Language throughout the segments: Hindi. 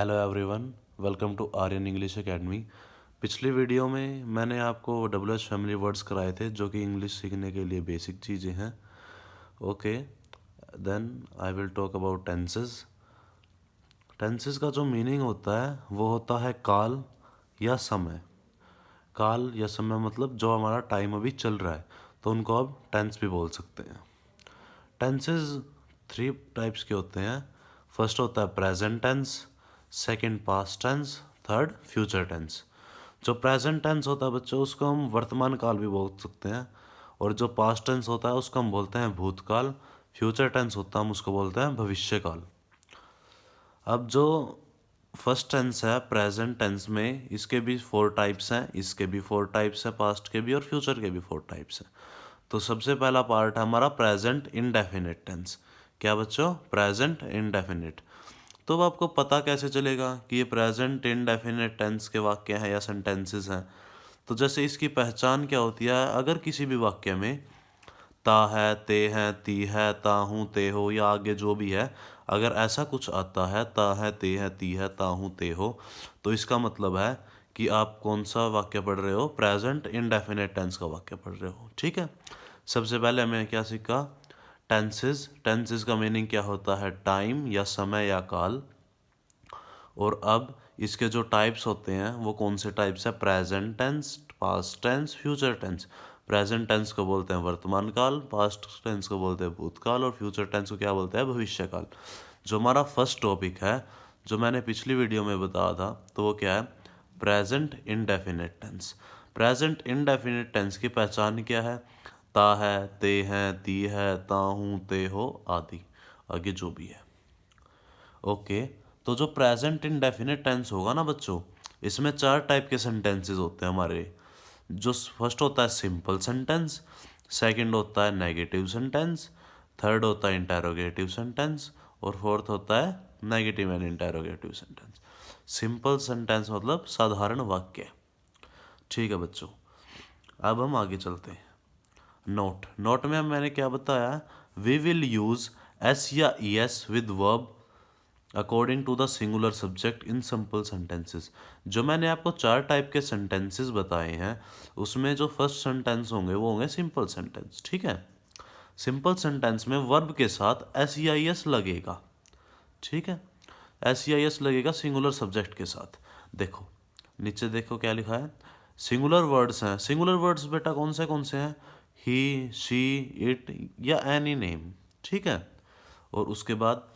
Hello everyone, welcome to Aryan English academy. पिछली वीडियो में मैंने आपको WH फैमिली वर्ड्स कराए थे जो कि इंग्लिश सीखने के लिए बेसिक चीज़ें हैं। Okay, then I will talk about tenses. Tenses का जो मीनिंग होता है वो होता है काल या समय। काल या समय मतलब जो हमारा टाइम अभी चल रहा है, तो उनको आप टेंस भी बोल सकते हैं। टेंसेस 3 टाइप्स के होते हैं। फर्स्ट होता है present tense, second past tense, third future tense. जो प्रेजेंट टेंस होता है बच्चों, उसको हम वर्तमान काल भी बोल सकते हैं, और जो पास्ट टेंस होता है उसको हम बोलते हैं भूतकाल। फ्यूचर टेंस होता है, हम उसको बोलते हैं भविष्यकाल। अब जो फर्स्ट टेंस है प्रेजेंट टेंस में, इसके भी 4 टाइप्स हैं, इसके भी 4 टाइप्स हैं, पास्ट के भी और फ्यूचर के भी 4 टाइप्स हैं। तो सबसे पहला पार्ट है हमारा प्रेजेंट इंडेफिनिट टेंस। क्या बच्चों? Present indefinite. तो अब आपको पता कैसे चलेगा कि ये प्रेजेंट इंडेफिनिट टेंस के वाक्य हैं या सेंटेंसेस हैं? तो जैसे इसकी पहचान क्या होती है, अगर किसी भी वाक्य में ता है, ते हैं, ती है, ता हूँ, ते हो या आगे जो भी है, अगर ऐसा कुछ आता है, ता है, ते है, ती है, ता हूँ, ते हो, तो इसका मतलब है कि आप कौन सा वाक्य पढ़ रहे हो? प्रेजेंट इंडेफिनिट टेंस का वाक्य पढ़ रहे हो। ठीक है। सबसे पहले हमें क्या सीखा? टेंसेस। टेंसेस का मीनिंग क्या होता है? टाइम या समय या काल। और अब इसके जो टाइप्स होते हैं वो कौन से टाइप्स है? Present tense, past tense, future tense. Present tense को बोलते हैं वर्तमान काल, पास्ट टेंस को बोलते हैं भूतकाल, और फ्यूचर टेंस को क्या बोलते हैं? भविष्यकाल। जो हमारा फर्स्ट टॉपिक है, जो मैंने पिछली वीडियो में बताया था, तो वो क्या है? Present indefinite tense. Present indefinite tense की पहचान क्या है? ता है, ते हैं, ती है, ता हूँ, ते हो आदि, आगे जो भी है। ओके, तो जो प्रेजेंट इंडेफिनिट टेंस होगा ना बच्चों, इसमें 4 टाइप के सेंटेंसेस होते हैं हमारे। जो फर्स्ट होता है सिंपल सेंटेंस, सेकंड होता है नेगेटिव सेंटेंस, थर्ड होता है इंटेरोगेटिव सेंटेंस, और फोर्थ होता है negative and interrogative sentence. Simple sentence मतलब साधारण वाक्य। ठीक है बच्चों, अब हम आगे चलते हैं। नोट। नोट में मैंने क्या बताया? वी विल यूज एस या E S with verb according to the singular subject in simple sentences. जो मैंने आपको 4 टाइप के सेंटेंसेस बताए हैं, उसमें जो फर्स्ट सेंटेंस होंगे वो होंगे सिंपल सेंटेंस। ठीक है। सिंपल सेंटेंस में वर्ब के साथ एस ई आई एस लगेगा। ठीक है। एस ई आई एस लगेगा सिंगुलर सब्जेक्ट के साथ। देखो नीचे, देखो क्या लिखा है। सिंगुलर वर्ड्स हैं। सिंगुलर वर्ड्स बेटा कौन से हैं? ही, शी, इट या एनी नेम। ठीक है। और उसके बाद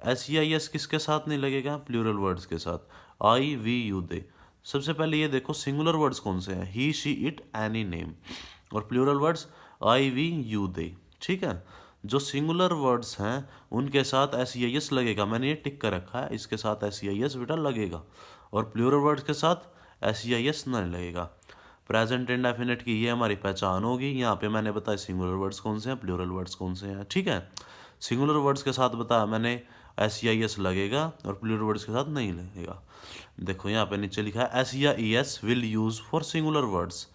एस ई आई एस किसके साथ नहीं लगेगा? प्लूरल वर्ड्स के साथ। I, we, you, they. सबसे पहले ये देखो सिंगुलर वर्ड्स कौन से हैं? He, she, it, any name. और plural words I, we, you, they. ठीक है। जो सिंगुलर वर्ड्स हैं उनके साथ एस ई आई एस लगेगा। मैंने ये टिक कर रखा है, इसके साथ एस ई आई एस बेटा लगेगा। और प्लूरल वर्ड्स के साथ एस ई आई एस नहीं लगेगा। प्रेजेंट इंडेफिनिट की ये हमारी पहचान होगी। यहाँ पे मैंने बताया सिंगुलर वर्ड्स कौन से हैं, प्लूरल वर्ड्स कौन से हैं। ठीक है। सिंगुलर वर्ड्स के साथ बताया मैंने एस ई आई एस लगेगा, और प्लूरल वर्ड्स के साथ नहीं लगेगा। देखो यहाँ पे नीचे लिखा है एस या E S will use for singular words,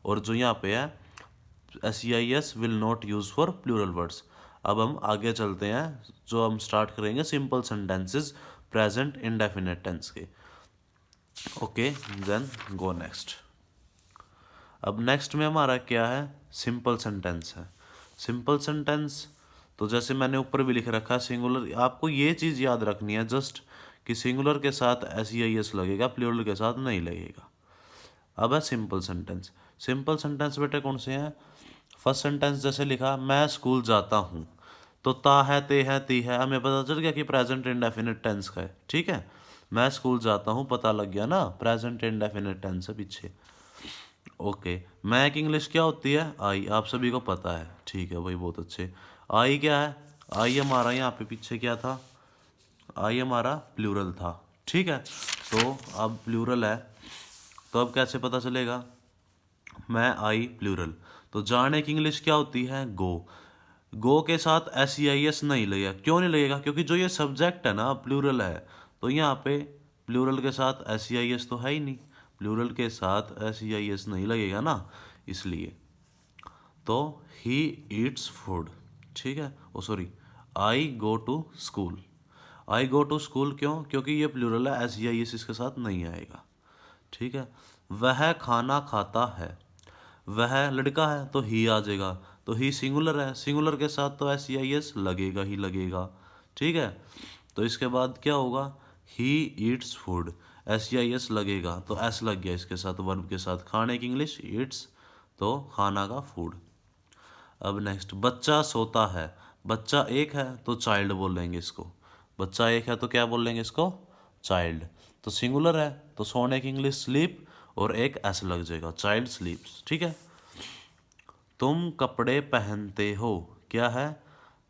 और जो यहाँ पे है S E I S will not use for plural words. अब हम आगे चलते हैं, जो हम स्टार्ट करेंगे simple sentences present indefinite tense के। Okay, then go next. अब नेक्स्ट में हमारा क्या है? सिंपल सेंटेंस है। सिंपल सेंटेंस तो जैसे मैंने ऊपर भी लिख रखा है सिंगुलर, आपको ये चीज़ याद रखनी है जस्ट, कि सिंगुलर के साथ एस ई आई एस लगेगा, प्लूरल के साथ नहीं लगेगा। अब है सिंपल सेंटेंस। सिंपल सेंटेंस बेटे कौन से हैं? फर्स्ट सेंटेंस जैसे लिखा मैं स्कूल जाता हूँ, तो ता है, ते है, ती है, हमें पता चल गया कि प्रेजेंट इंडेफिनिट टेंस का है। ठीक है। मैं स्कूल जाता हूँ, पता लग गया ना, प्रेजेंट इंडेफिनिट टेंस है पीछे। ओके। मैं की इंग्लिश क्या होती है? आई, आप सभी को पता है। ठीक है भाई, बहुत अच्छे। आई क्या है? आई हमारा यहाँ पे पीछे क्या था? आई हमारा प्लूरल था। ठीक है। तो अब प्लूरल है, तो अब कैसे पता चलेगा? मैं आई प्लूरल, तो जाने की इंग्लिश क्या होती है? गो। गो के साथ एस ई आई एस नहीं लगेगा। क्यों नहीं लगेगा? क्योंकि जो ये सब्जेक्ट है ना प्लूरल है, तो यहाँ पे प्लूरल के साथ एस ई आई एस तो है ही नहीं। प्लूरल के साथ एस ई आई एस नहीं लगेगा ना, इसलिए। तो ही ईट्स फूड। ठीक है। Oh sorry, I go to school. I go to school क्यों? क्योंकि ये प्लूरल है, SEIS इसके साथ नहीं आएगा। ठीक है। वह खाना खाता है, वह लड़का है तो ही आ जाएगा, तो ही सिंगुलर है, सिंगुलर के साथ तो SEIS लगेगा ही लगेगा। ठीक है। तो इसके बाद क्या होगा? ही ईट्स फूड, SEIS लगेगा तो एस लग गया इसके साथ, वर्ब के साथ। खाने की इंग्लिश ईट्स, तो खाना का फूड। अब नेक्स्ट, बच्चा सोता है, बच्चा एक है तो चाइल्ड बोल लेंगे इसको। बच्चा एक है तो क्या बोल लेंगे इसको? चाइल्ड। तो सिंगुलर है तो सोने की इंग्लिश स्लीप, और एक एस लग जाएगा, चाइल्ड स्लीप्स। ठीक है। तुम कपड़े पहनते हो, क्या है?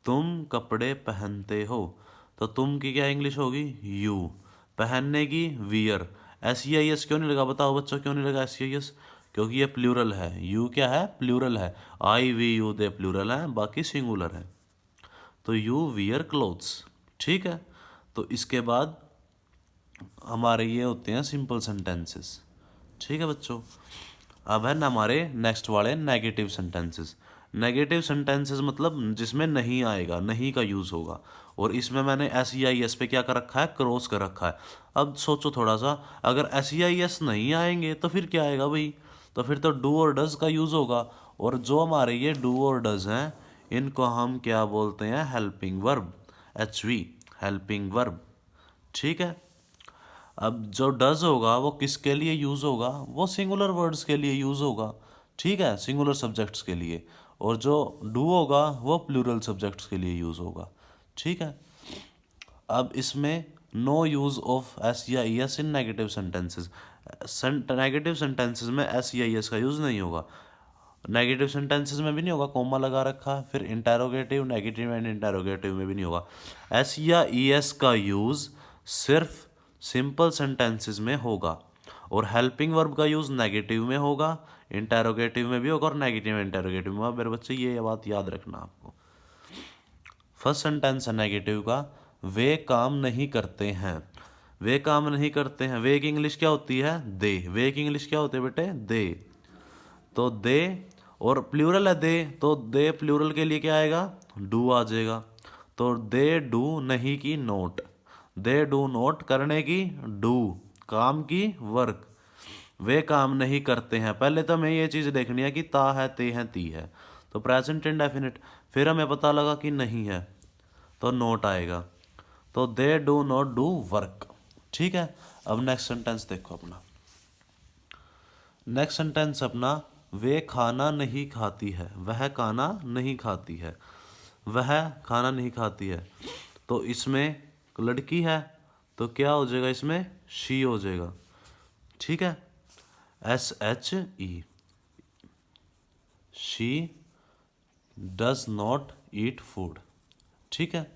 तुम कपड़े पहनते हो, तो तुम की क्या इंग्लिश होगी? यू। पहनने की वियर, SEIS क्यों नहीं लगा? बताओ बच्चों क्यों नहीं लगा SEIS? क्योंकि ये प्लूरल है। यू क्या है? प्लूरल है। IVU दे प्लूरल है, बाकी सिंगुलर है। तो यू वियर क्लोथ्स। ठीक है। तो इसके बाद हमारे ये होते हैं सिंपल सेंटेंसेस। ठीक है बच्चों। अब है ना हमारे नेक्स्ट वाले नेगेटिव सेंटेंसेस। नेगेटिव सेंटेंसेस मतलब जिसमें नहीं आएगा, नहीं का यूज़ होगा। और इसमें मैंने SEIS पे क्या कर रखा है? क्रॉस कर रखा है। अब सोचो थोड़ा सा, अगर SEIS नहीं आएंगे तो फिर क्या आएगा भाई? तो फिर तो डू और डज का यूज़ होगा। और जो हमारे ये डू और डज हैं, इनको हम क्या बोलते हैं? Helping verb, HV, helping verb. ठीक है। अब जो डज होगा वो किसके लिए यूज़ होगा? वो सिंगुलर वर्ड्स के लिए यूज़ होगा। ठीक है, सिंगुलर सब्जेक्ट्स के लिए। और जो डू होगा वो प्लूरल सब्जेक्ट्स के लिए यूज़ होगा। ठीक है। अब इसमें no use of SEIS in negative sentences. Negative sentences में SEIS का यूज़ नहीं होगा। नेगेटिव सेंटेंसेस में भी नहीं होगा, कॉमा लगा रखा है। फिर इंटेरोगेटिव, नेगेटिव एंड इंटेरोगेटिव में भी नहीं होगा। SEIS का यूज़ सिर्फ सिंपल सेंटेंसेस में होगा, और हेल्पिंग वर्ब का यूज़ नेगेटिव में होगा, इंटेरोगेटिव में भी होगा, और नेगेटिव इंटेरोगेटिव में होगा। मेरे बच्चे ये बात याद रखना आपको। फर्स्ट सेंटेंस है नेगेटिव का, वे काम नहीं करते हैं। वे काम नहीं करते हैं, वे की इंग्लिश क्या होती है? दे। वे की इंग्लिश क्या होती है बेटे? दे। तो दे, और प्लूरल है दे, तो दे प्लूरल के लिए क्या आएगा? डू आ जाएगा। तो दे डू नहीं की नोट, दे डू नोट करने की, डू काम की, वर्क। वे काम नहीं करते हैं, पहले तो हमें ये चीज़ देखनी है कि ता है, ते हैं, ती है, तो प्रेजेंट इंडेफिनिट। फिर हमें पता लगा कि नहीं है तो नोट आएगा। तो दे डू नॉट डू वर्क। ठीक है। अब नेक्स्ट सेंटेंस देखो अपना। नेक्स्ट सेंटेंस अपना, वे खाना नहीं खाती है, वह खाना नहीं खाती है, वह खाना नहीं खाती है। तो इसमें लड़की है तो क्या हो जाएगा? इसमें शी हो जाएगा। ठीक है। SHE, she does not eat food. ठीक है।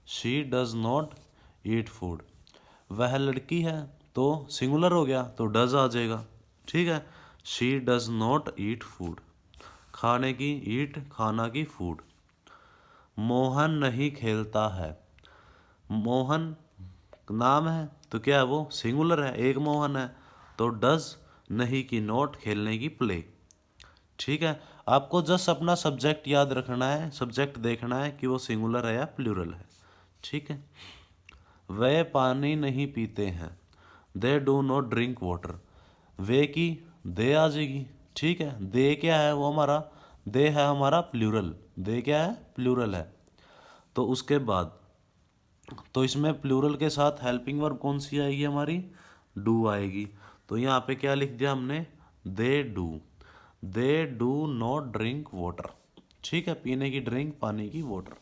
She does not eat food. वह लड़की है तो सिंगुलर हो गया तो डज आ जाएगा। ठीक है। She does not eat food, खाने की, ईट खाना की, फूड। मोहन नहीं खेलता है, मोहन नाम है तो क्या है? वो सिंगुलर है, एक मोहन है, तो डज नहीं की नोट, खेलने की, प्ले। ठीक है। आपको जस्ट अपना सब्जेक्ट याद रखना है, सब्जेक्ट देखना है कि वो सिंगुलर है या प्लूरल है। ठीक है। वे पानी नहीं पीते हैं, they do not drink water. वे की दे आ जाएगी। ठीक है। दे क्या है? वो हमारा दे है, हमारा प्लूरल। दे क्या है? प्लूरल है। तो उसके बाद तो इसमें प्लूरल के साथ हेल्पिंग वर्ब कौन सी आएगी? हमारी डू आएगी। तो यहाँ पे क्या लिख दिया हमने? They do, they do not drink water. ठीक है। पीने की ड्रिंक, पानी की वाटर।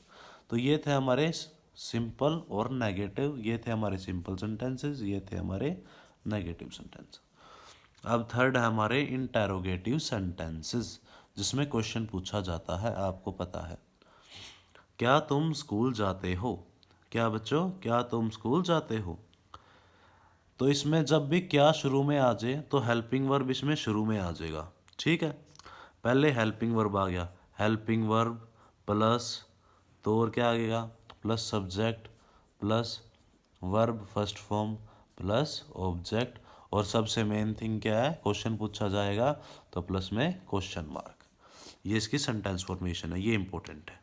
तो ये थे हमारे सिंपल और नेगेटिव, ये थे हमारे सिंपल सेंटेंसेस, ये थे हमारे नेगेटिव सेंटेंस। अब थर्ड है हमारे इंटेरोगेटिव सेंटेंसेस, जिसमें क्वेश्चन पूछा जाता है। आपको पता है, क्या तुम स्कूल जाते हो? क्या बच्चों, क्या तुम स्कूल जाते हो? तो इसमें जब भी क्या शुरू में आ जाए तो हेल्पिंग वर्ब इसमें शुरू में आ जाएगा। ठीक है। पहले हेल्पिंग वर्ब आ गया, हेल्पिंग वर्ब प्लस, तो और क्या आ गया? Plus subject plus verb first form plus object, और सबसे मेन थिंग क्या है? क्वेश्चन पूछा जाएगा तो प्लस में क्वेश्चन मार्क। ये इसकी सेंटेंस फॉर्मेशन है, ये इंपॉर्टेंट है।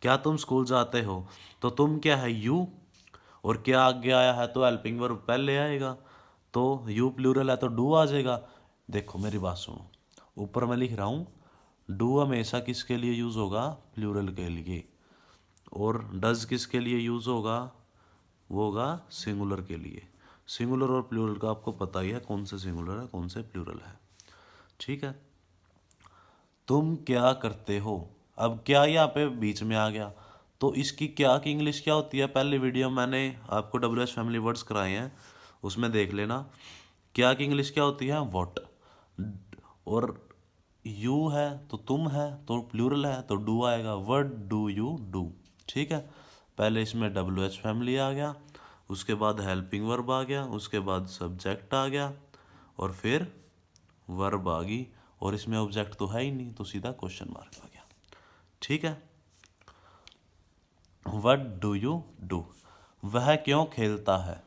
क्या तुम स्कूल जाते हो? तो तुम क्या है? यू, और क्या आगे आया है तो हेल्पिंग वर्ब पहले आएगा, तो यू प्लूरल है तो डू आ जाएगा। देखो मेरी बात सुनो, ऊपर मैं लिख रहा हूँ डू हमेशा किसके लिए यूज़ होगा, प्लूरल के लिए, और डज किसके लिए यूज़ होगा, वो होगा सिंगुलर के लिए। सिंगुलर और प्लूरल का आपको पता ही है कौन से सिंगुलर है कौन से प्लूरल है, ठीक है। तुम क्या करते हो, अब क्या यहाँ पे बीच में आ गया, तो इसकी क्या की इंग्लिश क्या होती है, पहले वीडियो मैंने आपको WH फैमिली वर्ड्स कराए हैं, उसमें देख लेना। क्या की इंग्लिश क्या होती है, व्हाट, और यू है तो तुम है तो प्लूरल है तो डू आएगा, व्हाट डू यू डू, ठीक है। पहले इसमें WH फैमिली आ गया, उसके बाद हेल्पिंग वर्ब आ गया, उसके बाद सब्जेक्ट आ गया, और फिर वर्ब आ गई, और इसमें ऑब्जेक्ट तो है ही नहीं तो सीधा क्वेश्चन मार्क आ गया, ठीक है। व्हाट डू यू डू, वह क्यों खेलता है,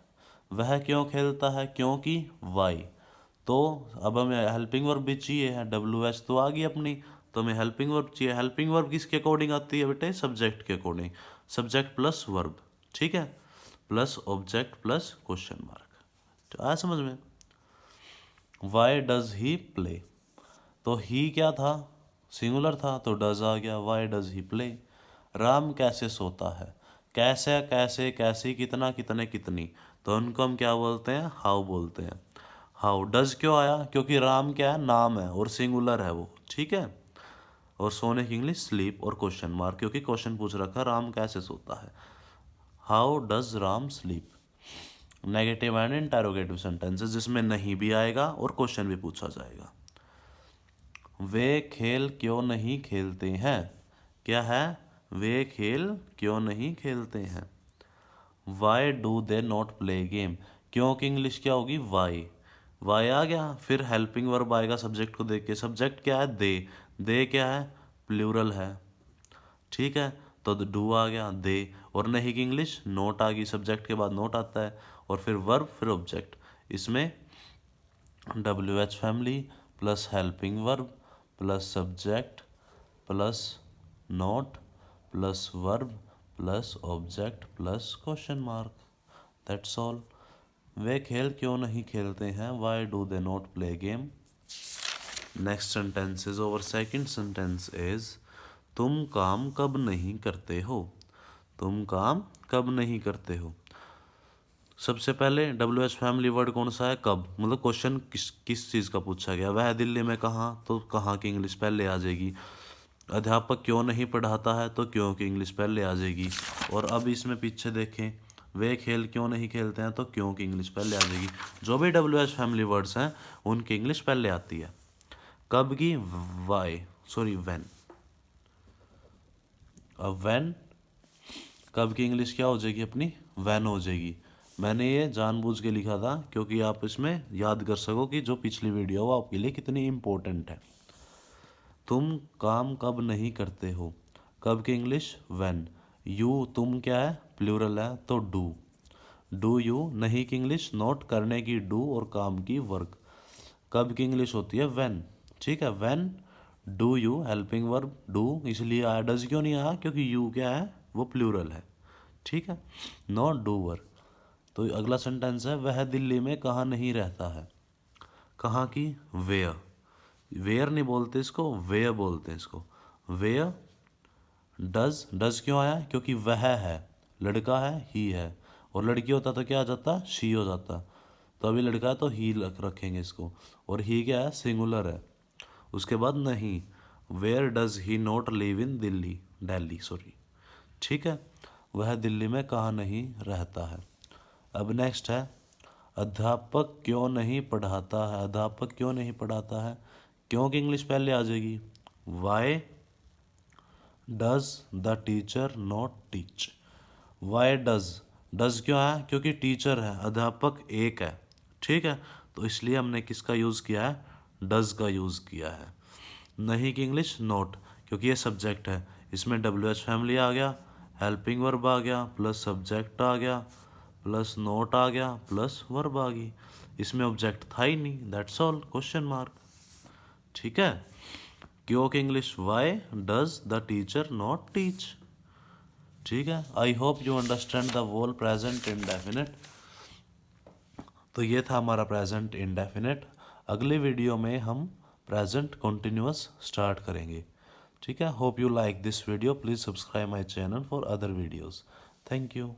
वह क्यों खेलता है क्योंकि वाई, तो अब हमें हेल्पिंग वर्ब भी चाहिए है, WH तो आ गई अपनी, तो हमें हेल्पिंग वर्ब चाहिए। हेल्पिंग वर्ब किसके अकॉर्डिंग आती है बेटे, सब्जेक्ट के अकॉर्डिंग, सब्जेक्ट प्लस वर्ब, ठीक है, plus object plus question mark, तो आया समझ में। वाई डज ही प्ले, तो ही क्या था, सिंगुलर था तो डज आ गया, why does he play. Ram कैसे सोता है, कैसे कैसे कैसी कितना कितने कितनी, तो उनको हम क्या बोलते हैं, हाउ बोलते हैं। हाउ, डज क्यों आया, क्योंकि राम क्या है, नाम है और सिंगुलर है वो, ठीक है। और सोने की इंग्लिश स्लीप, और क्वेश्चन मार्क क्योंकि क्वेश्चन पूछ रखा राम कैसे सोता है। How does Ram sleep. Negative and interrogative sentences जिसमें नहीं भी आएगा और क्वेश्चन भी पूछा जाएगा। वे खेल क्यों नहीं खेलते हैं, क्या है, वे खेल क्यों नहीं खेलते हैं। Why do they not play game, क्यों की इंग्लिश क्या होगी, वाई, वाई आ गया, फिर हेल्पिंग वर्ब आएगा सब्जेक्ट को देख के, सब्जेक्ट क्या है, दे क्या है, प्लूरल है, ठीक है, तो डू आ गया दे, और नहीं की इंग्लिश नोट आ गई, सब्जेक्ट के बाद नोट आता है, और फिर वर्ब फिर ऑब्जेक्ट, इसमें WH family plus helping verb plus subject plus not plus verb plus object plus question mark, that's all. वे खेल क्यों नहीं खेलते हैं, why do they not play game. Next sentence is, और सेकंड सेंटेंस इज, तुम काम कब नहीं करते हो, तुम काम कब नहीं करते हो। सबसे पहले WH फैमिली वर्ड कौन सा है, कब, मतलब क्वेश्चन किस किस चीज़ का पूछा गया, वह दिल्ली में कहाँ, तो कहाँ की इंग्लिश पहले आ जाएगी। अध्यापक क्यों नहीं पढ़ाता है, तो क्यों की इंग्लिश पहले आ जाएगी। और अब इसमें पीछे देखें, वे खेल क्यों नहीं खेलते हैं, तो क्यों की इंग्लिश पहले आ जाएगी। जो भी WH फैमिली वर्ड्स हैं उनकी इंग्लिश पहले आती है। कब की, वाई, सॉरी व्हेन। अब व्हेन, कब की इंग्लिश क्या हो जाएगी अपनी, व्हेन हो जाएगी। मैंने ये जानबूझ के लिखा था क्योंकि आप इसमें याद कर सको कि जो पिछली वीडियो वो आपके लिए कितनी इम्पोर्टेंट है। तुम काम कब नहीं करते हो, कब की इंग्लिश व्हेन। यू, तुम क्या है, प्लूरल है तो डू यू। नहीं की इंग्लिश नोट, करने की डू और काम की वर्क। कब की इंग्लिश होती है व्हेन, ठीक है, when do you, helping verb do, इसलिए आया, डज क्यों नहीं आया, क्योंकि यू क्या है, वो प्लूरल है, ठीक है, नॉट डूवर। तो अगला सेंटेंस है, वह दिल्ली में कहाँ नहीं रहता है। कहाँ की, वेयर, वेयर नहीं बोलते इसको, वेयर बोलते हैं इसको, वेयर डज, डज क्यों आया, क्योंकि वह है, लड़का है ही है, और लड़की होता तो क्या आ जाता, शी हो जाता, तो अभी लड़का है तो ही रखेंगे इसको, और ही क्या है, सिंगुलर है। उसके बाद नहीं, where does he not live in Delhi, Delhi sorry, ठीक है, वह दिल्ली में कहाँ नहीं रहता है। अब नेक्स्ट है, अध्यापक क्यों नहीं पढ़ाता है, अध्यापक क्यों नहीं पढ़ाता है, क्यों की इंग्लिश पहले आ जाएगी, Y does the teacher not teach. Why does, does क्यों है, क्योंकि टीचर है, अध्यापक एक है, ठीक है, तो इसलिए हमने किसका यूज़ किया है, डज का यूज़ किया है। नहीं की इंग्लिश नॉट, क्योंकि ये सब्जेक्ट है, इसमें WH फैमिली आ गया, हेल्पिंग वर्ब आ गया, प्लस सब्जेक्ट आ गया, प्लस नोट आ गया, प्लस वर्ब आ गई, इसमें ऑब्जेक्ट था ही नहीं, दैट्स ऑल, क्वेश्चन मार्क, ठीक है। क्यों की English, why does the teacher not teach. ठीक है। I hope you understand the whole present indefinite. तो ये था हमारा प्रेजेंट इंडेफिनिट। अगले वीडियो में हम प्रेजेंट कॉन्टिन्यूअस स्टार्ट करेंगे। ठीक है। Hope you like this video. Please subscribe my channel for other videos. Thank you.